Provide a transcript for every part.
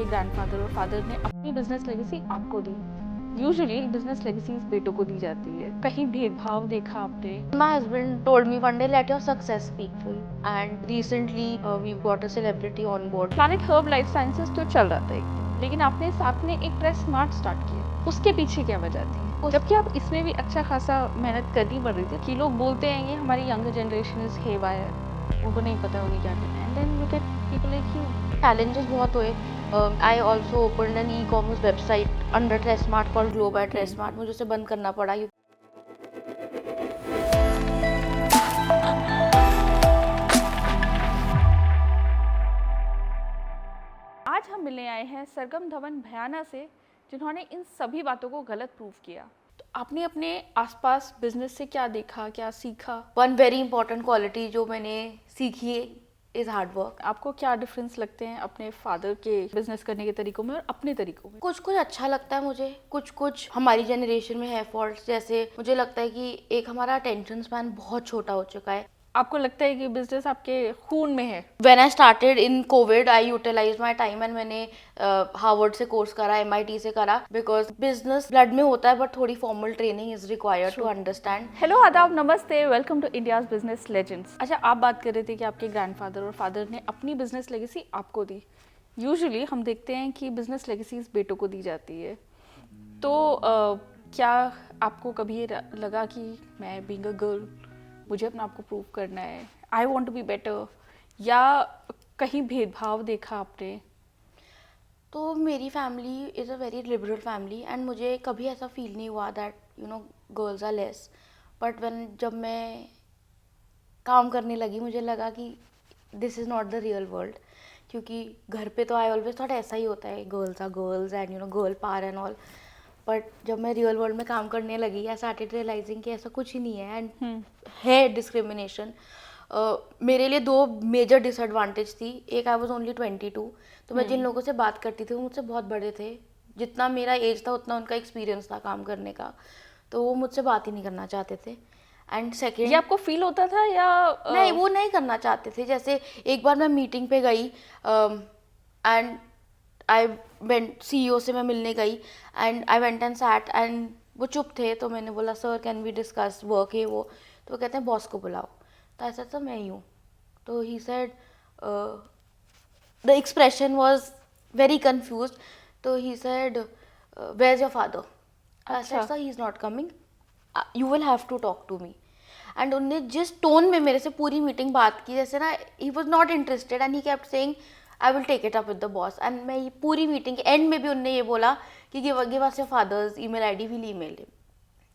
आपके ग्रैंडफादर और फादर ने अपनी बिजनेस लेगेसी आपको दी। यूजुअली बिजनेस लेगेसीज बेटों को दी जाती है, कहीं भेदभाव देखा आपने? My husband told me one day, let your success speak for you. And recently, we've got a celebrity on board. Planet herb life sciences तो चल रहा था एकदम, लेकिन आपने साथ में एक ड्रेस स्मार्ट स्टार्ट किया, उसके पीछे क्या वजह थी? जबकि आप इसमें भी अच्छा खासा मेहनत करनी पड़ रही थी कि लोग बोलते हैं कि हमारी यंगर जनरेशन इज हेवायर, उनको नहीं पता उन्हें क्या करना है, and then look at people like you. Challenges बहुत हुए. I also opened an e-commerce website under Tressmart called Glow by Tressmart. मुझे उसे बंद करना पड़ा. आज हम मिलने आए हैं सरगम धवन भयाना से, जिन्होंने इन सभी बातों को गलत प्रूव किया। तो आपने अपने आसपास बिजनेस से क्या देखा, क्या सीखा? One very important quality जो मैंने सीखी is hard work. आपको क्या डिफरेंस लगते हैं अपने फादर के बिजनेस करने के तरीकों में और अपने तरीकों में? कुछ कुछ अच्छा लगता है मुझे, कुछ कुछ हमारी जनरेशन में है फॉल्ट्स. जैसे मुझे लगता है कि एक हमारा अटेंशन स्पैन बहुत छोटा हो चुका है. आपको लगता है कि बिजनेस आपके खून में है? When I started in COVID, I utilized my time and मैंने हार्वर्ड से कोर्स करा, MIT से करा, बिकॉज बिजनेस ब्लड में होता है बट थोड़ी formal training is required to understand. Hello, आदाब, नमस्ते, welcome to India's business legends. अच्छा, आप बात कर रहे थे कि आपके ग्रैंडफादर और फादर ने अपनी बिजनेस लेगेसी आपको दी। यूजुअली हम देखते हैं कि बिजनेस लेगेसीज बेटों को दी जाती है, तो क्या आपको कभी ये लगा कि मैं बीइंग अ गर्ल, मुझे अपना आपको प्रूव करना है, I want to be better, या कहीं भेदभाव देखा आपने? तो मेरी family is a very liberal family and मुझे कभी ऐसा फील नहीं हुआ that girls are less. But when जब मैं काम करने लगी मुझे लगा कि this is not the real world. क्योंकि घर पे तो आई ऑलवेज थॉट ऐसा ही होता है, girls are girls and girl power and all. But जब मैं रियल वर्ल्ड में काम करने लगी आई स्टार्टेड रियलाइजिंग कि ऐसा कुछ ही नहीं है एंड है डिस्क्रिमिनेशन. मेरे लिए दो मेजर डिसएडवांटेज थी. एक, आई वॉज ओनली 22, तो मैं जिन लोगों से बात करती थी वो मुझसे बहुत बड़े थे. जितना मेरा एज था उतना उनका एक्सपीरियंस था काम करने का, तो वो मुझसे बात ही नहीं करना चाहते थे. एंड सेकेंड, ये आपको फील होता था या नहीं, वो नहीं करना चाहते थे. जैसे एक बार मैं मीटिंग पे गई एंड आई वेंट, CEO से मैं मिलने गई and I went and sat and वो चुप थे. तो मैंने बोला sir can we discuss work है वो. तो वो कहते हैं बॉस को बुलाओ. तो ऐसा तो मैं ही हूँ. तो he said, the expression was very confuse. तो he said where is your father. I said sir he is not coming, you will have to talk to me. And उनने जिस टोन में मेरे से पूरी मीटिंग बात की, जैसे ना he was not interested and he kept saying I will take it up with the boss. And मैं ये पूरी मीटिंग के एंड में भी उनने ये बोला कि give us your fathers email ID, will email him.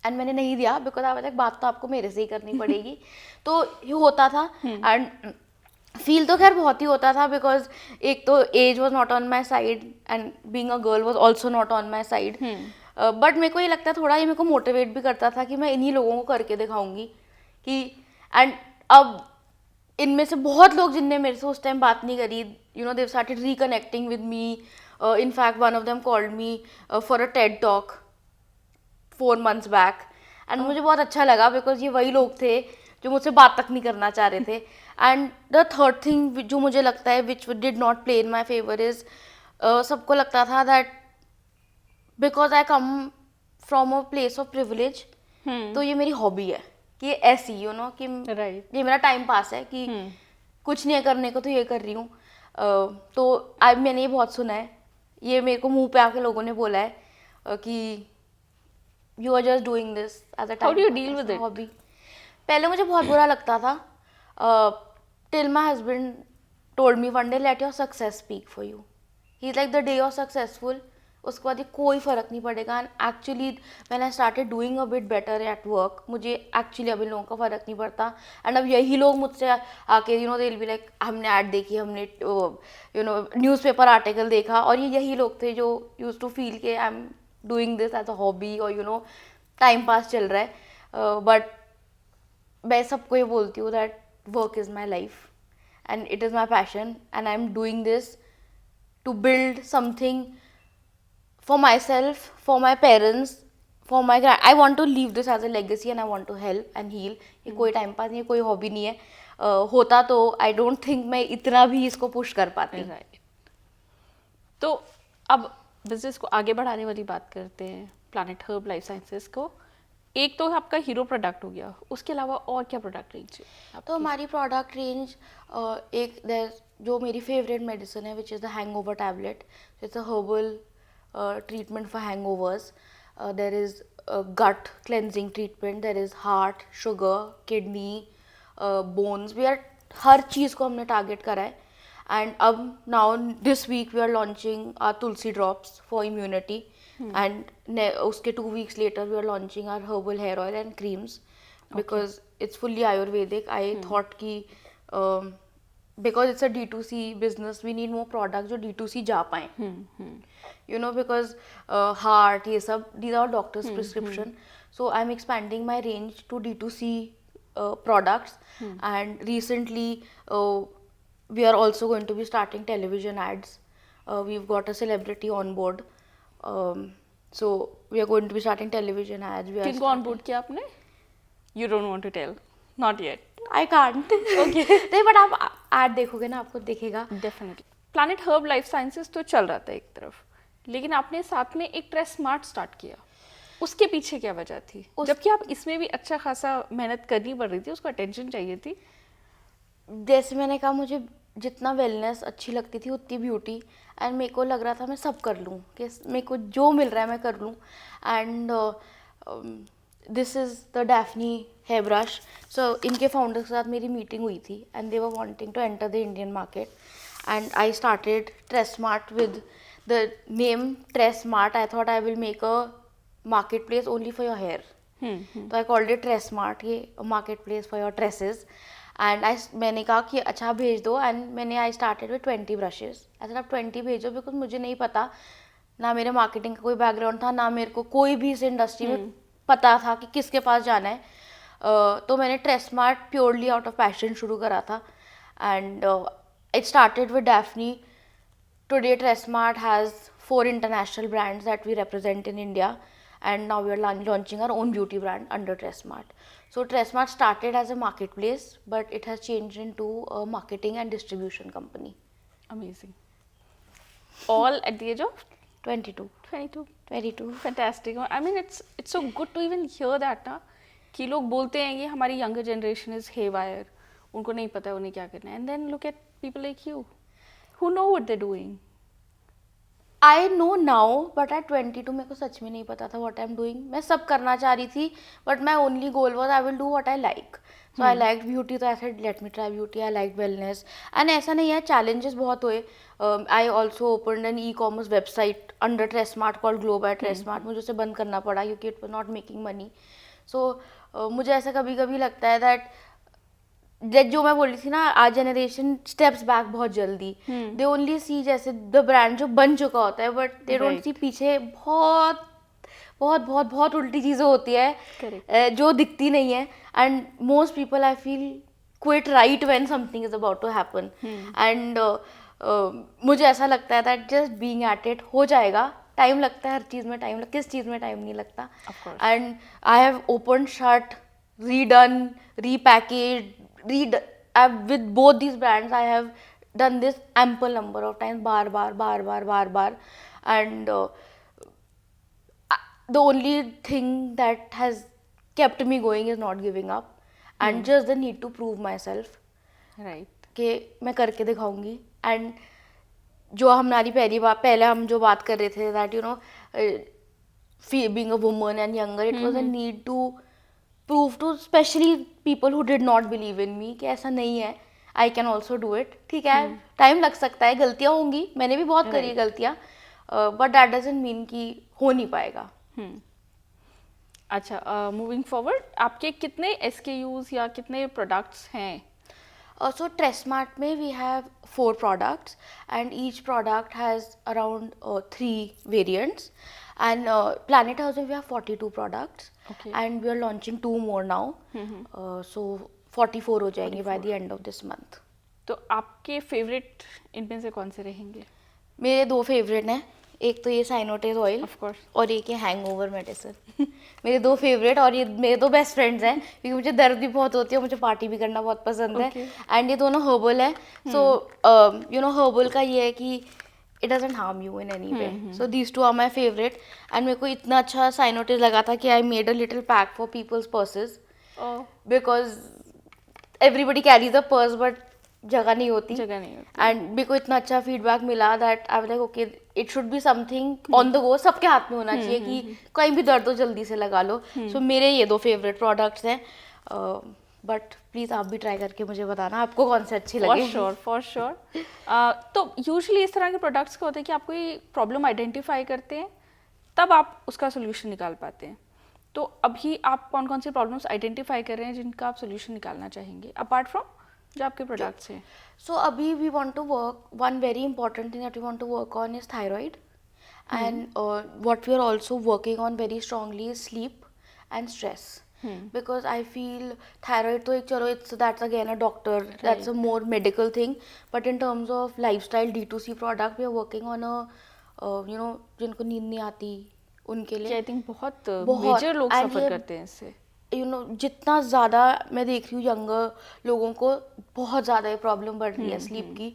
And मैंने नहीं दिया बिकॉज आई वाज लाइक बात तो आपको मेरे से ही करनी पड़ेगी. तो ये होता था एंड फील तो खैर बहुत ही होता था बिकॉज एक तो age was not on my side and being a girl was also not on my side. But मेरे को ये लगता है थोड़ा ये मेरे को मोटिवेट भी करता था कि मैं इन्हीं लोगों को करके दिखाऊंगी कि. एंड अब इनमें से बहुत लोग जिनने मेरे से उस टाइम बात नहीं करी, they've started reconnecting with me. In fact, one of them called me for a TED talk 4 months back. And मुझे बहुत अच्छा लगा बिकॉज ये वही लोग थे जो मुझसे बात तक नहीं करना चाह रहे थे. एंड द थर्ड थिंग जो मुझे लगता है which did not play in my favour is, सबको लगता था that because I come from a place of privilege, तो ये मेरी हॉबी है कि ऐसी कि ये मेरा टाइम पास है कि कुछ नहीं है करने को तो ये कर रही हूँ. तो आज मैंने ये बहुत सुना है, ये मेरे को मुंह पे आके लोगों ने बोला है कि you are just doing this as a time. How do you deal with it? Hobby. पहले मुझे बहुत बुरा लगता था till my husband told me one day let your success speak for you. He is like the day you are successful, उसके बाद ये कोई फ़र्क नहीं पड़ेगा. And actually when I started doing a bit better at work, मुझे actually अब इन लोगों का फ़र्क नहीं पड़ता. एंड अब यही लोग मुझसे आके दे विल बी लाइक हमने ऐड देखी, हमने न्यूज़पेपर आर्टिकल देखा, और ये यही लोग थे जो यूज टू फील के I am doing this as a hobby और टाइम पास चल रहा है. बट मैं सबको ये बोलती हूँ that work is my life and it is my passion and I am doing this to build something for myself, for my parents, for my I want to leave this as a legacy and I want to help and heal. ये कोई time pass नहीं है, कोई hobby नहीं है. होता तो I don't think मैं इतना भी इसको पुश कर पाती. तो अब बिजनेस को आगे बढ़ाने वाली बात करते हैं, प्लैनेट हर्ब लाइफ साइंसेस को। एक तो आपका हीरो प्रोडक्ट हो गया, उसके अलावा और क्या प्रोडक्ट रेंज है तो हमारी प्रोडक्ट रेंज जो मेरी फेवरेट मेडिसिन है which is the hangover tablet, it's a herbal treatment for hangovers. There is gut cleansing treatment, there is heart, sugar, kidney, bones. We are हर चीज़ को हमने टारगेट करा है. एंड अब now this week we are launching our Tulsi drops for immunity. And उसके 2 weeks later we are launching our herbal hair oil and creams because it's fully Ayurvedic. I thought कि because it's a D2C business we need more products जो D2C जा पाएं. You know, because heart ये सब these are doctor's prescription. So I'm expanding my range to D2C products. And recently we are also going to be starting television ads. We've got a celebrity on board. So we are going to be starting television ads. We are किनको on board किया आपने? You don't want to tell, not yet. I can't. Okay. नहीं, but आप ad देखोगे ना, आपको दिखेगा. Definitely. Planet herb life sciences तो चल रहा था एक तरफ, लेकिन आपने साथ में एक ट्रेस स्मार्ट स्टार्ट किया. उसके पीछे क्या वजह थी? जबकि आप इसमें भी अच्छा खासा मेहनत करनी पड़ रही थी, उसको अटेंशन चाहिए थी. जैसे मैंने कहा, मुझे जितना वेलनेस अच्छी लगती थी उतनी ब्यूटी. एंड मेरे को लग रहा था मैं सब कर लूँ, कि मेरे को जो मिल रहा है मैं कर लूँ. And this is the Daphne hair brush. So इनके फाउंडर के साथ मेरी मीटिंग हुई थी and they were wanting to enter the Indian market. And I started Tress Smart with the name Tress Smart. I thought I will make a market place only for your hair. तो I called it Tress Smart, ये market place for your tresses. And मैंने कहा कि अच्छा भेज दो. And I started with 20 brushes. ऐसा आप 20 भेजो, बिकॉज मुझे नहीं पता, ना मेरे मार्केटिंग का कोई बैकग्राउंड था, ना मेरे को कोई भी इस इंडस्ट्री में पता था कि किसके पास जाना है. तो मैंने trace smart purely out of passion शुरू करा था. And it started with Daphne. Today trace smart has 4 international brands that we represent in India. And now we are launching our own beauty brand under TRESmart. So TRESmart started as a marketplace, but it has changed into a marketing and distribution company. Amazing. All at the age of 22. 22. Fantastic. I mean, it's so good to even hear that ना, कि लोग बोलते हैं कि हमारी younger generation is haywire, उनको नहीं पता है उन्हें क्या करना है. And then look at people like you who know what they're doing. I know now, but at 22 मेरे को सच में नहीं पता था what I'm doing. मैं सब करना चाह रही थी, but my only goal was I will do what I like. So I liked beauty, so I said let me try beauty. I liked wellness. And ऐसा नहीं है, challenges बहुत हुए. I also opened an e-commerce website under TRESmart called Glow by TRESmart. मुझे उसे बंद करना पड़ा क्योंकि it was not making money. So मुझे ऐसा कभी कभी लगता है that जो मैं बोल रही थी ना, आज जनरेशन स्टेप्स बैक बहुत जल्दी. दे ओनली सी जैसे द ब्रांड जो बन चुका होता है, बट दे डोंट सी पीछे बहुत बहुत बहुत बहुत उल्टी चीज़ें होती है जो दिखती नहीं है. And most people I feel quit right when something is about to happen. And मुझे ऐसा लगता है that just being at it हो जाएगा. टाइम लगता है हर चीज़ में, टाइम किस चीज़ में टाइम नहीं लगता. And I have open shut, रीडन, repackage, with both these brands I have done this ample number of times, bar. And the only thing that has kept me going is not giving up and just the need to prove myself. Right. कि मैं करके दिखाऊंगी. And जो हमारी पहले हम जो बात कर रहे थे that you know being a woman and younger, it was a need to prove to especially people who did not believe in me कि ऐसा नहीं है, I can also do it. ठीक है, टाइम लग सकता है, गलतियाँ होंगी, मैंने भी बहुत करी गलतियाँ, but that doesn't mean कि हो नहीं पाएगा. अच्छा, मूविंग फॉरवर्ड, आपके कितने SKUs या कितने प्रोडक्ट्स हैं? So TRESmart में we have 4 products and each product has around 3 variants. And Planet House में we have 42 products. Okay. And we are launching 2 more now. So 44 हो जाएंगे by the end of this month. तो आपके favourite इनमें से कौन से रहेंगे? मेरे 2 फेवरेट हैं. एक तो ये साइनोटेज ऑयल और एक ये हैंगओवर मेडिसिन. मेरे 2 फेवरेट, और ये मेरे 2 बेस्ट फ्रेंड्स हैं क्योंकि मुझे दर्द भी बहुत होती है, मुझे पार्टी भी करना बहुत पसंद है. एंड ये दोनों हर्बल है. सो यू नो हर्बल का ये है कि it doesn't harm you in any way. So these two are my favorite. And मेरे को इतना अच्छा साइन नोटिस लगा था कि I made a little pack for people's purses Oh, because everybody carries a purse but जगह नहीं होती. जगह नहीं होती. एंड मेरे को इतना अच्छा फीडबैक मिला that I was like okay it should be something on the go, सबके हाथ में होना चाहिए कि कहीं भी दर्द हो जल्दी से लगा लो. सो मेरे ये दो फेवरेट प्रोडक्ट्स हैं. बट प्लीज़ आप भी ट्राई करके मुझे बताना आपको कौन से अच्छे लगे. For sure. तो यूजुअली इस तरह के प्रोडक्ट्स का होता है कि आप कोई प्रॉब्लम आइडेंटिफाई करते हैं तब आप उसका सोल्यूशन निकाल पाते हैं. तो अभी आप कौन कौन सी प्रॉब्लम्स आइडेंटिफाई कर रहे हैं जिनका आप सोल्यूशन निकालना चाहेंगे अपार्ट फ्रॉम जो आपके प्रोडक्ट्स हैं? So abhi we want to work, one very important thing that we want to work on is thyroid, and what we are also working on very strongly is sleep and stress. Because I feel thyroid तो एक चलो that's again a doctor, that's a more medical thing, but in terms of lifestyle D2C product we are working on a जिनको नींद नहीं आती उनके लिए I think बहुत बहुत, मेजर लोग and सफर ये करते हैं इससे. जितना ज़्यादा मैं देख रही हूँ यंगर लोगों को बहुत ज़्यादा ये प्रॉब्लम बढ़ रही है स्लीप की.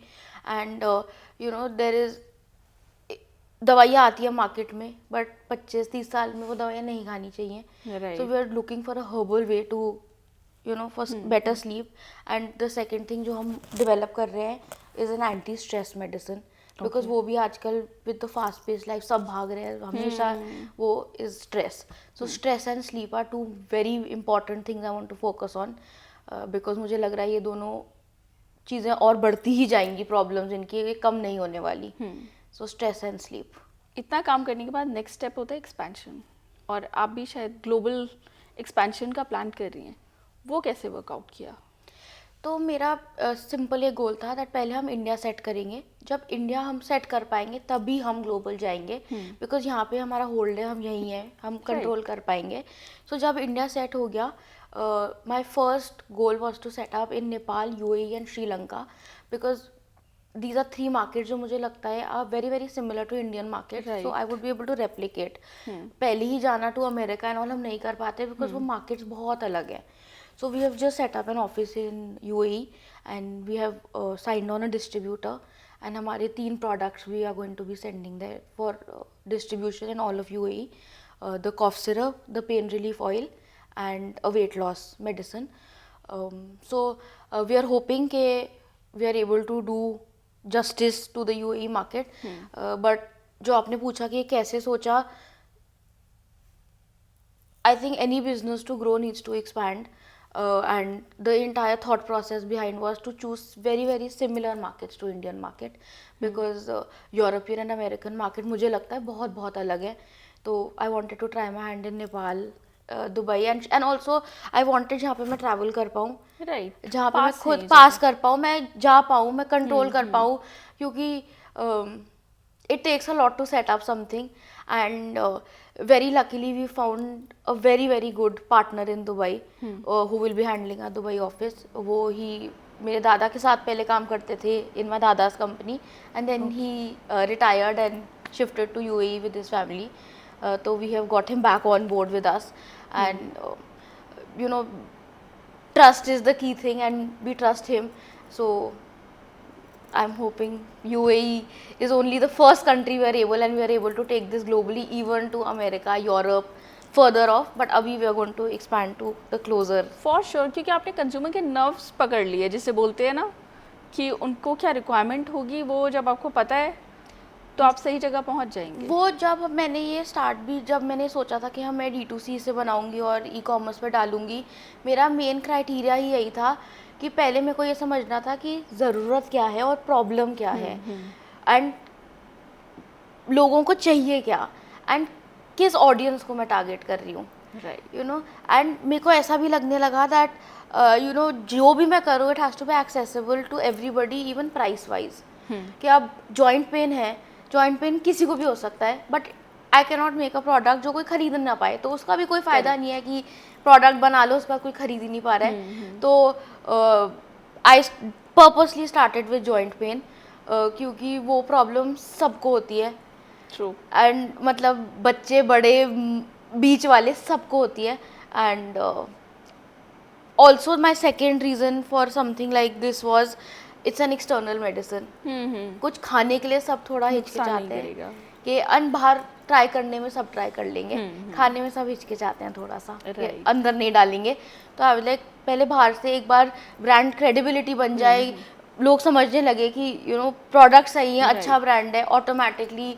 एंड देर इज़ दवाइयाँ आती है मार्केट में बट 25-30 साल में वो दवाइयाँ नहीं खानी चाहिए. So we are looking for a herbal way to for better sleep. And the second thing जो हम डिवेलप कर रहे हैं is an anti stress medicine, because वो भी आजकल with the fast pace life सब भाग रहे हैं हमेशा, वो is stress. So stress and sleep are two very important things I want to focus on, because मुझे लग रहा है ये दोनों चीज़ें और बढ़ती ही जाएंगी प्रॉब्लम्स इनकी, ये कम नहीं होने वाली. सो स्ट्रेस एंड स्लीप. इतना काम करने के बाद नेक्स्ट स्टेप होता है एक्सपेंशन, और आप भी शायद ग्लोबल एक्सपेंशन का प्लान कर रही हैं. वो कैसे वर्कआउट किया? तो मेरा सिंपल ये गोल था दैट पहले हम इंडिया सेट करेंगे, जब इंडिया हम सेट कर पाएंगे तभी हम ग्लोबल जाएंगे, बिकॉज यहाँ पे हमारा होल्ड है, हम यहीं हैं, हम कंट्रोल कर पाएंगे. सो जब इंडिया सेट हो गया, my first goal was to set up in Nepal, UAE and Sri Lanka, because these are 3 markets जो मुझे लगता है are very very similar to Indian market. Right. So I would be able to replicate. पहले ही जाना to America and all हम नहीं कर पाते because वो markets बहुत अलग हैं. So we have just set up an office in UAE and we have signed on a distributor, and हमारे 3 products we are going to be sending there for distribution in all of UAE. The cough syrup, the pain relief oil and a weight loss medicine. So we are hoping के we are able to do justice to the UAE market. But जो आपने पूछा कि कैसे सोचा, I think any business to grow needs to expand, and the entire thought process behind was to choose very very similar markets to Indian market, because European and American market मुझे लगता है बहुत बहुत अलग है. तो I wanted to try my hand in Nepal, Dubai, and also I wanted जहाँ पे मैं ट्रैवल कर पाऊँ, राइट, जहाँ पे मैं खुद पास कर पाऊँ, मैं जा पाऊँ, मैं कंट्रोल कर पाऊँ, क्योंकि it takes a lot to set up something. And very luckily we found a very very good partner in Dubai who will be handling a Dubai office. वो ही मेरे दादा के साथ पहले काम करते थे इन माई दादा's company, and then he retired and shifted to UAE with his family. So we have got him back on board with us, and trust is the key thing, and we trust him. So I'm hoping UAE is only the first country we are able to take this globally, even to America, Europe, further off. But abhi we are going to expand to the closer. For sure, क्योंकि आपने consumer के nerves पकड़ लिए, जिसे बोलते हैं ना कि उनको क्या रिक्वायरमेंट होगी, वो जब आपको पता है तो आप सही जगह पहुंच जाएंगे. वो जब मैंने ये स्टार्ट भी, जब मैंने सोचा था कि हाँ मैं D2C से बनाऊंगी और ई-कॉमर्स पे डालूंगी, मेरा मेन क्राइटेरिया ही यही था कि पहले मेरे को ये समझना था कि ज़रूरत क्या है और प्रॉब्लम क्या है, एंड लोगों को चाहिए क्या, एंड किस ऑडियंस को मैं टारगेट कर रही हूँ. राइट, एंड मेरे को ऐसा भी लगने लगा दैट जो भी मैं करूँ it has to be accessible to everybody, even price wise. कि अब जॉइंट पेन है, जॉइंट पेन किसी को भी हो सकता है, but I can not make a product जो कोई खरीद ना पाए, तो उसका भी कोई फ़ायदा नहीं है कि प्रोडक्ट बना लो उसका कोई खरीद ही नहीं पा रहा है. तो I purposely started with joint pain, क्योंकि वो प्रॉब्लम सबको होती है. ट्रू. एंड मतलब बच्चे बड़े बीच वाले सबको होती है. And also my second reason for something like this was it's an external medicine. Hmm. कुछ खाने के लिए सब थोड़ा नुकसान नहीं हिचकिचाते हैं करेगा। कि बाहर ट्राई करने में सब ट्राई कर लेंगे, हम्म। खाने में सब हिचकिचाते हैं थोड़ा सा कि Right. अंदर नहीं डालेंगे। तो आई लाइक पहले बाहर से एक बार ब्रांड क्रेडिबिलिटी बन जाए, लोग समझने लगे कि प्रोडक्ट सही है, अच्छा Right. ब्रांड है, ऑटोमेटिकली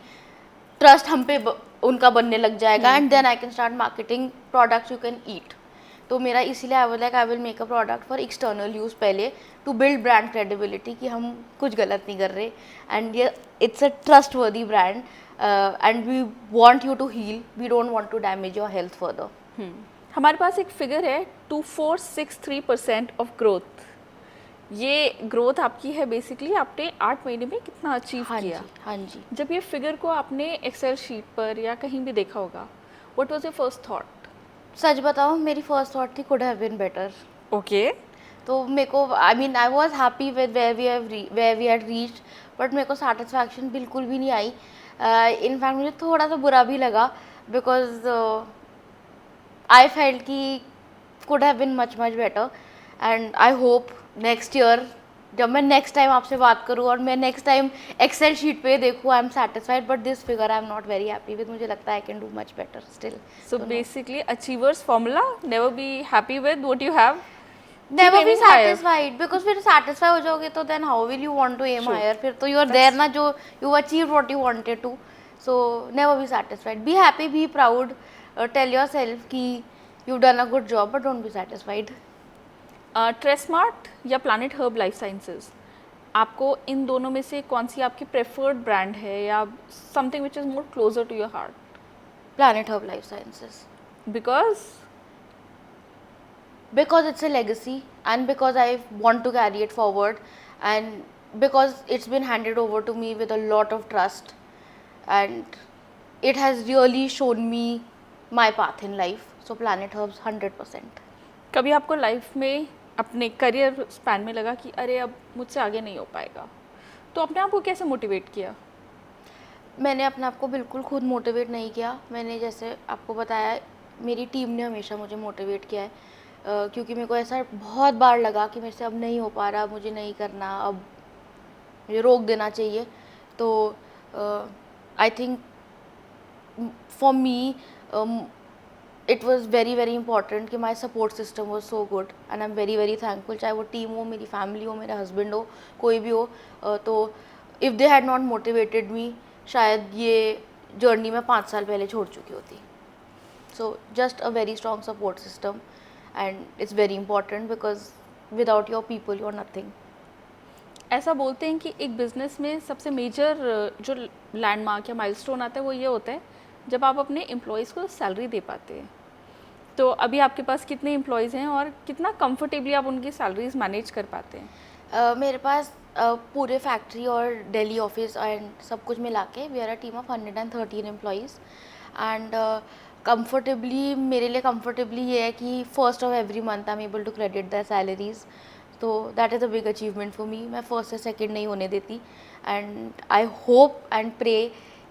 ट्रस्ट हम पे उनका बनने लग जाएगा and then I can start marketing products you can eat. तो मेरा इसीलिए I will make a product for external use पहले, टू बिल्ड ब्रांड क्रेडिबिलिटी कि हम कुछ गलत नहीं कर रहे एंड ये it's a trustworthy brand and we want you to heal, we don't want to damage your health further. हमारे पास एक फिगर है 2463% ऑफ ग्रोथ। ये ग्रोथ आपकी है बेसिकली, आपने 8 महीने में कितना अचीव हाँ जी, किया। हाँ जी। जब ये फिगर को आपने एक्सेल शीट पर या कहीं भी देखा होगा, what was your first thought? सच बताऊँ, मेरी फर्स्ट थॉट थी could have been better. Okay. तो मेरे को I was happy with where we had reached, but मेरे को सेटिस्फैक्शन बिल्कुल भी नहीं आई। इनफैक्ट मुझे थोड़ा सा बुरा भी लगा बिकॉज आई फेल्ट कि could have been much better and I hope next year जब मैं नेक्स्ट टाइम आपसे बात करूँ और मैं नेक्स्ट टाइम एक्सेल शीट पे देखूँ, I am satisfied, but this figure I am not very happy with. मुझे लगता है I can do much better still. So basically achievers formula, never be happy with what you have, never be aiming higher. satisfied because फिर satisfy हो जाओगे तो then how will you want to aim True. higher? फिर तो you are there ना, जो you achieved what you wanted to, so never be satisfied, be happy, be proud, tell yourself कि you've done a good job but don't be satisfied. ट्रेसमार्ट या planet herb life sciences, आपको इन दोनों में से कौन सी आपकी प्रेफर्ड ब्रांड है या something which is more closer to your heart? Planet Herb Life Sciences because it's a legacy and because I want to carry it forward and because it's been handed over to me with a lot of trust and it has really shown me my path in life, so Planet Herbs 100%. कभी आपको life में अपने career span में लगा कि अरे अब मुझसे आगे नहीं हो पाएगा, तो अपने आप को कैसे मोटिवेट किया? मैंने अपने आप को बिल्कुल खुद मोटिवेट नहीं किया। मैंने जैसे आपको बताया, मेरी टीम ने हमेशा मुझे मोटिवेट किया है क्योंकि मेरे को ऐसा बहुत बार लगा कि मेरे से अब नहीं हो पा रहा, मुझे नहीं करना, अब मुझे रोक देना चाहिए। तो I think for me it was very important कि my support system was so good and I am very thankful, चाहे वो टीम हो, मेरी फैमिली हो, मेरा हस्बैंड हो, कोई भी हो। तो if they had not motivated me, शायद ये जर्नी मैं 5 साल पहले छोड़ चुकी होती। So just a very strong support system and it's very important because without your people you are nothing. ऐसा बोलते हैं कि एक बिजनेस में सबसे मेजर जो लैंडमार्क या माइलस्टोन आता है वो ये होता है जब आप अपने एम्प्लॉयज़ को सैलरी दे पाते हैं। तो अभी आपके पास कितने एम्प्लॉयज़ हैं और कितना कंफर्टेबली आप उनकी सैलरीज मैनेज कर पाते हैं? मेरे पास पूरे फैक्ट्री और दिल्ली ऑफिस एंड सब कुछ मिला के we are a team of 113 employees and comfortably, मेरे लिए कंफर्टेबली ये है कि first of every month I am able to credit the salaries, तो that is a big achievement for me. मैं फर्स्ट से सेकंड नहीं होने देती and I hope and pray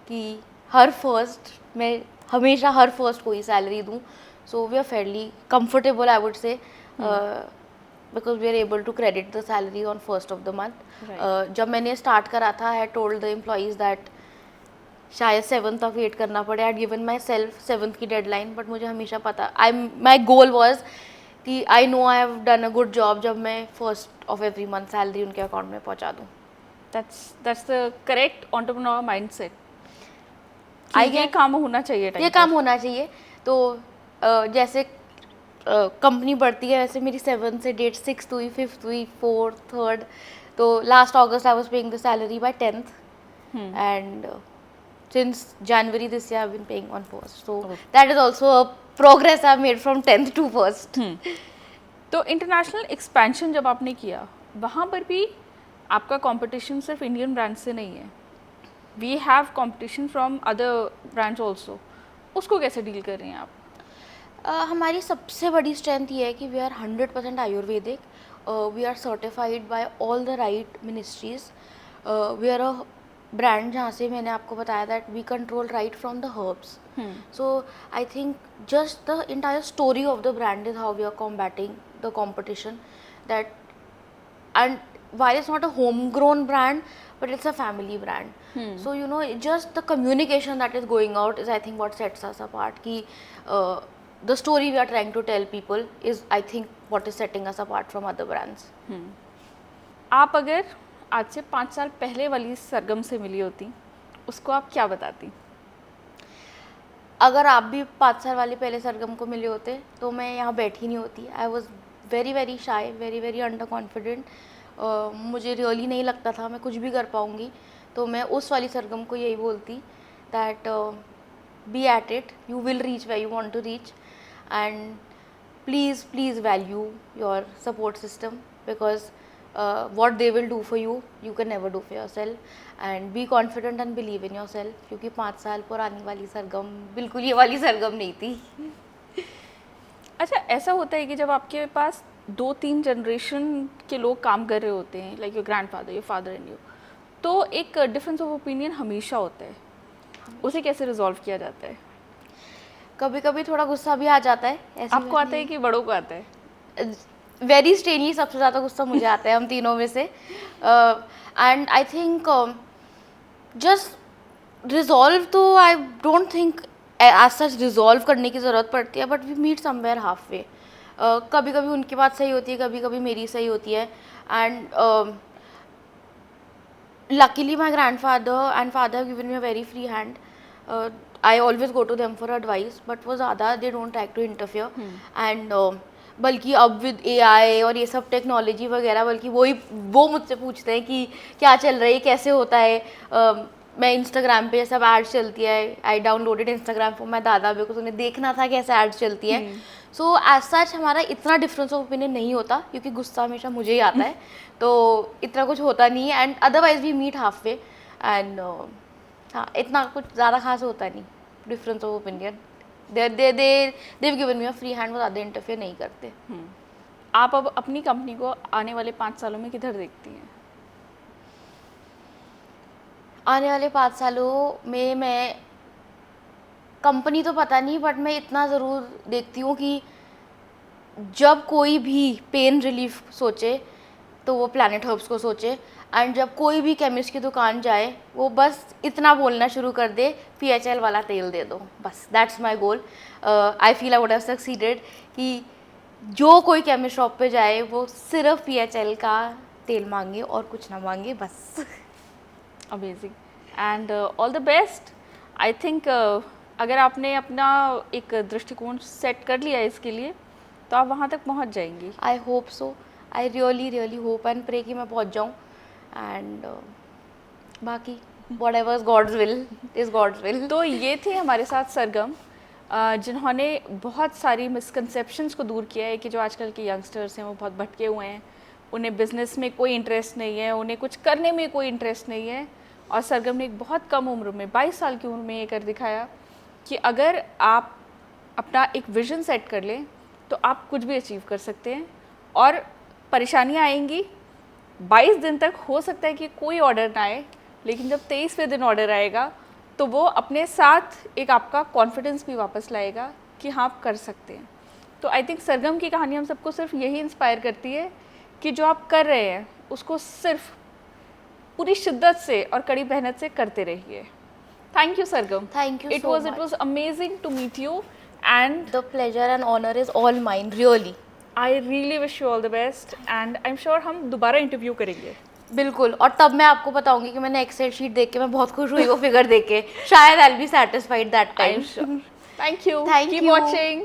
कि हर फर्स्ट मैं हमेशा हर फर्स्ट को ही सैलरी दूँ। So we are fairly comfortable I would say because we are able to credit the salary on first of the month. Right. जब मैंने स्टार्ट करा था, I told the employees that शायद 7th तक wait करना पड़े। I had given myself 7th की deadline, but मुझे हमेशा पता, my goal was कि I know I have done a good job जब मैं first of every month salary उनके अकाउंट में पहुंचा दूँ। That's the correct entrepreneur mindset. I ये guess काम होना चाहिए time ये पर। काम होना चाहिए। तो जैसे कंपनी बढ़ती है वैसे मेरी 7th से डेट 6th हुई, 5th हुई, 4th, 3rd, तो last August I was paying the salary by 10th and since January this year I've been paying on 1st, so that is also a progress I've made from 10th to 1st. तो international expansion जब आपने किया, वहाँ पर भी आपका competition सिर्फ Indian brand से नहीं है, we have competition from other brands also, उसको कैसे डील कर रहे हैं आप? हमारी सबसे बड़ी स्ट्रेंथ ये है कि we are 100% Ayurvedic, we are certified by all the right ministries, we are a brand जहाँ से मैंने आपको बताया that we control right from the herbs. So I think just the entire story of the brand is how we are combating the competition. That and while it's not a homegrown brand, but it's a family brand. So you know, just the communication that is going out is, I think, what sets us apart. Ki the story we are trying to tell people is, I think, what is setting us apart from other brands. आप अगर आज से 5 साल पहले वाली सरगम से मिली होती, उसको आप क्या बताती? अगर आप भी 5 साल वाले पहले सरगम को मिले होते तो मैं यहाँ बैठी नहीं होती. I was very very shy, very very under confident. मुझे रियली नहीं लगता था मैं कुछ भी कर पाऊँगी. तो मैं उस वाली सरगम को यही बोलती that be at it, you will reach where you want to reach, and please value your support system, because what they will do for you, you can never do for yourself, and be confident and believe in yourself. क्योंकि 5 साल पुरानी वाली सरगम बिल्कुल ये वाली सरगम नहीं थी. अच्छा, ऐसा होता है कि जब आपके पास 2-3 जनरेशन के लोग काम कर रहे होते हैं, like your grandfather, your father and you, तो एक डिफरेंस ऑफ ओपिनियन हमेशा होता है. उसे कैसे रिजॉल्व किया जाता है? कभी कभी थोड़ा गुस्सा भी आ जाता है. ऐसी आपको आता है कि बड़ों को आता है? वेरी स्ट्रेंजली सबसे ज़्यादा गुस्सा मुझे आता है हम तीनों में से. And I think just resolve, तो I don't think as such resolve करने की ज़रूरत पड़ती है, but we meet somewhere half way. कभी कभी उनकी बात सही होती है, कभी कभी मेरी सही होती है. And luckily my grandfather and father have given me a very free hand. I always go to them for advice, but वो ज़्यादा they don't like to interfere. And बल्कि अब विद AI और ये सब टेक्नोलॉजी वगैरह, बल्कि वो मुझसे पूछते हैं कि क्या चल रहा है, कैसे होता है. मैं इंस्टाग्राम पे जैसे अब एड्स चलती है, I downloaded Instagram for my दादा, बिकॉज उन्हें देखना था कैसे एड्स चलती है. सो एज सच हमारा इतना डिफरेंस ऑफ ओपिनियन नहीं होता, क्योंकि गुस्सा हमेशा मुझे ही आता है. तो इतना कुछ होता नहीं है. And otherwise we meet half way. And हाँ, इतना कुछ ज़्यादा खास होता नहीं difference of opinion. they've given me a free hand, वो ज़्यादा इंटरफेयर नहीं करते. आप अब अपनी कंपनी को आने वाले 5 सालों में किधर देखती हैं? आने वाले 5 सालों में मैं, कंपनी तो पता नहीं, बट मैं इतना ज़रूर देखती हूँ कि जब कोई भी पेन रिलीफ सोचे तो वो प्लैनेट हर्ब्स को सोचे. एंड जब कोई भी केमिस्ट की दुकान जाए वो बस इतना बोलना शुरू कर दे, PHL वाला तेल दे दो, बस. That's my goal. I feel I would have succeeded कि जो कोई केमिस्ट शॉप पे जाए वो सिर्फ PHL का तेल मांगे और कुछ ना मांगे, बस. Amazing and all the best. I think अगर आपने अपना एक दृष्टिकोण सेट कर लिया इसके लिए तो आप वहाँ तक पहुँच जाएंगी. I hope so. I really hope and pray कि मैं पहुँच जाऊँ. एंड बाकी whatever is God's will is God's will. तो ये थे हमारे साथ सरगम, जिन्होंने बहुत सारी मिसकंसेप्शंस को दूर किया है कि जो आजकल के यंगस्टर्स हैं वो बहुत भटके हुए हैं, उन्हें बिज़नेस में कोई इंटरेस्ट नहीं है, उन्हें कुछ करने में कोई इंटरेस्ट नहीं है. और सरगम ने एक बहुत कम उम्र में, 22 साल की उम्र में ये कर दिखाया कि अगर आप अपना एक विज़न सेट कर लें तो आप कुछ भी अचीव कर सकते हैं. और परेशानियाँ आएंगी, 22 दिन तक हो सकता है कि कोई ऑर्डर ना आए, लेकिन जब 23वें दिन ऑर्डर आएगा तो वो अपने साथ एक आपका कॉन्फिडेंस भी वापस लाएगा कि हाँ आप कर सकते हैं. तो आई थिंक सरगम की कहानी हम सबको सिर्फ यही इंस्पायर करती है कि जो आप कर रहे हैं उसको सिर्फ पूरी शिद्दत से और कड़ी मेहनत से करते रहिए. Thank you Sargam. Thank you It so was much. amazing to meet you and The pleasure and honor is all mine, really. I really wish you all the best and I'm sure हम दोबारा interview करेंगे. बिल्कुल. और तब मैं आपको बताऊंगी कि मैंने एक्सेल शीट देख के मैं बहुत खुश हुई वो फिगर देख के. शायद I'll be satisfied that time. I'm sure. Thank you. Thank Keep you. watching.